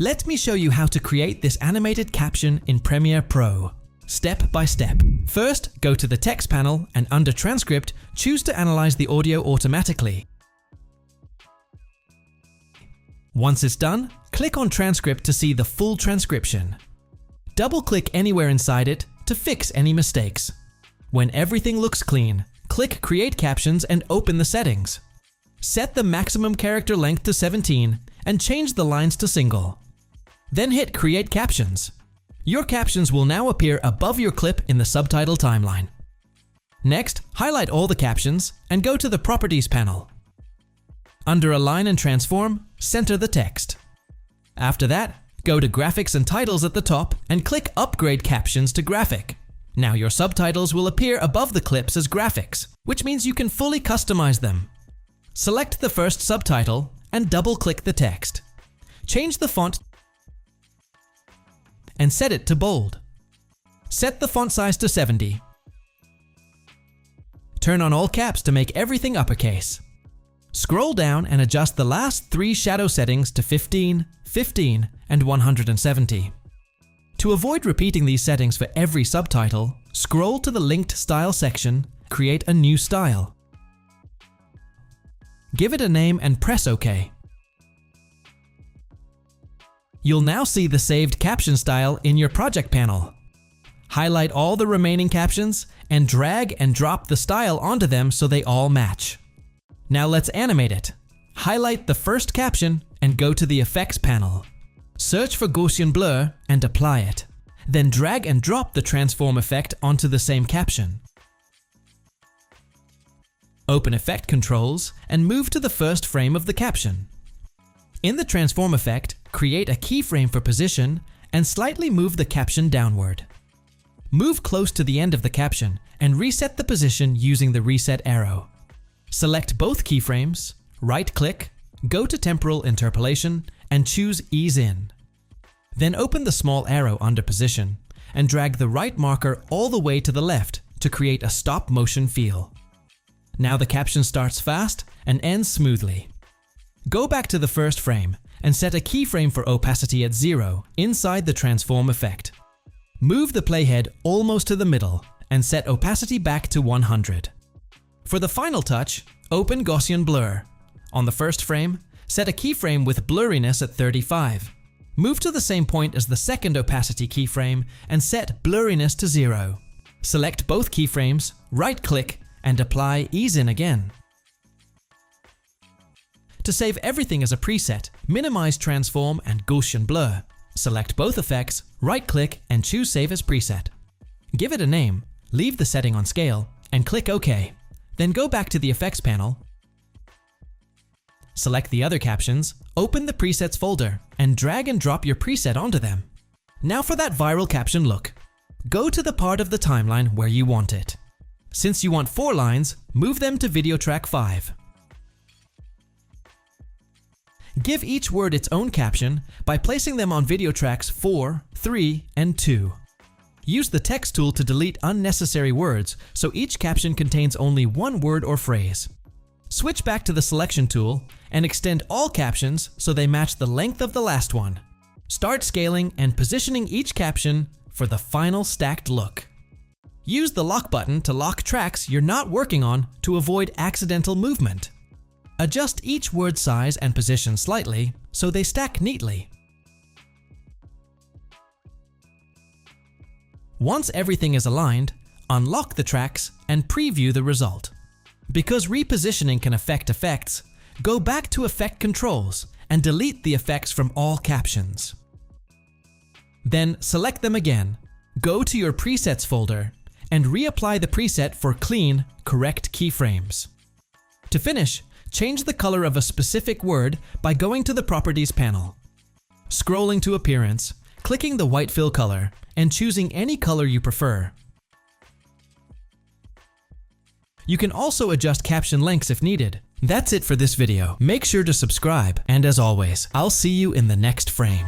Let me show you how to create this animated caption in Premiere Pro, step by step. First, go to the text panel and under Transcript, choose to analyze the audio automatically. Once it's done, click on Transcript to see the full transcription. Double-click anywhere inside it to fix any mistakes. When everything looks clean, click Create Captions and open the settings. Set the maximum character length to 17 and change the lines to single. Then hit Create Captions. Your captions will now appear above your clip in the subtitle timeline. Next, highlight all the captions and go to the Properties panel. Under Align and Transform, center the text. After that, go to Graphics and Titles at the top and click Upgrade Captions to Graphic. Now your subtitles will appear above the clips as graphics, which means you can fully customize them. Select the first subtitle and double-click the text. Change the font and set it to bold. Set the font size to 70. Turn on all caps to make everything uppercase. Scroll down and adjust the last 3 shadow settings to 15, 15, and 170. To avoid repeating these settings for every subtitle, scroll to the linked style section, create a new style. Give it a name and press OK. You'll now see the saved caption style in your project panel. Highlight all the remaining captions and drag and drop the style onto them so they all match. Now let's animate it. Highlight the first caption and go to the Effects panel. Search for Gaussian blur and apply it. Then drag and drop the transform effect onto the same caption. Open Effect Controls and move to the first frame of the caption. In the transform effect, create a keyframe for position and slightly move the caption downward. Move close to the end of the caption and reset the position using the reset arrow. Select both keyframes, right-click, go to Temporal Interpolation, and choose Ease In. Then open the small arrow under Position and drag the right marker all the way to the left to create a stop-motion feel. Now the caption starts fast and ends smoothly. Go back to the first frame and set a keyframe for opacity at 0 inside the transform effect. Move the playhead almost to the middle and set opacity back to 100. For the final touch, open Gaussian blur. On the first frame, set a keyframe with blurriness at 35. Move to the same point as the second opacity keyframe and set blurriness to 0. Select both keyframes, right-click, and apply Ease In again. To save everything as a preset, minimize Transform and Gaussian blur. Select both effects, right-click, and choose Save as Preset. Give it a name, leave the setting on scale, and click OK. Then go back to the Effects panel, select the other captions, open the Presets folder, and drag and drop your preset onto them. Now for that viral caption look. Go to the part of the timeline where you want it. Since you want 4 lines, move them to video track 5. Give each word its own caption by placing them on video tracks 4, 3, and 2. Use the text tool to delete unnecessary words so each caption contains only 1 word or phrase. Switch back to the selection tool and extend all captions so they match the length of the last one. Start scaling and positioning each caption for the final stacked look. Use the lock button to lock tracks you're not working on to avoid accidental movement. Adjust each word size and position slightly so they stack neatly. Once everything is aligned, unlock the tracks and preview the result. Because repositioning can affect effects, go back to Effect Controls and delete the effects from all captions. Then select them again, go to your Presets folder, and reapply the preset for clean, correct keyframes. To finish, change the color of a specific word by going to the Properties panel. Scrolling to Appearance, clicking the white fill color, and choosing any color you prefer. You can also adjust caption lengths if needed. That's it for this video. Make sure to subscribe, and as always, I'll see you in the next frame.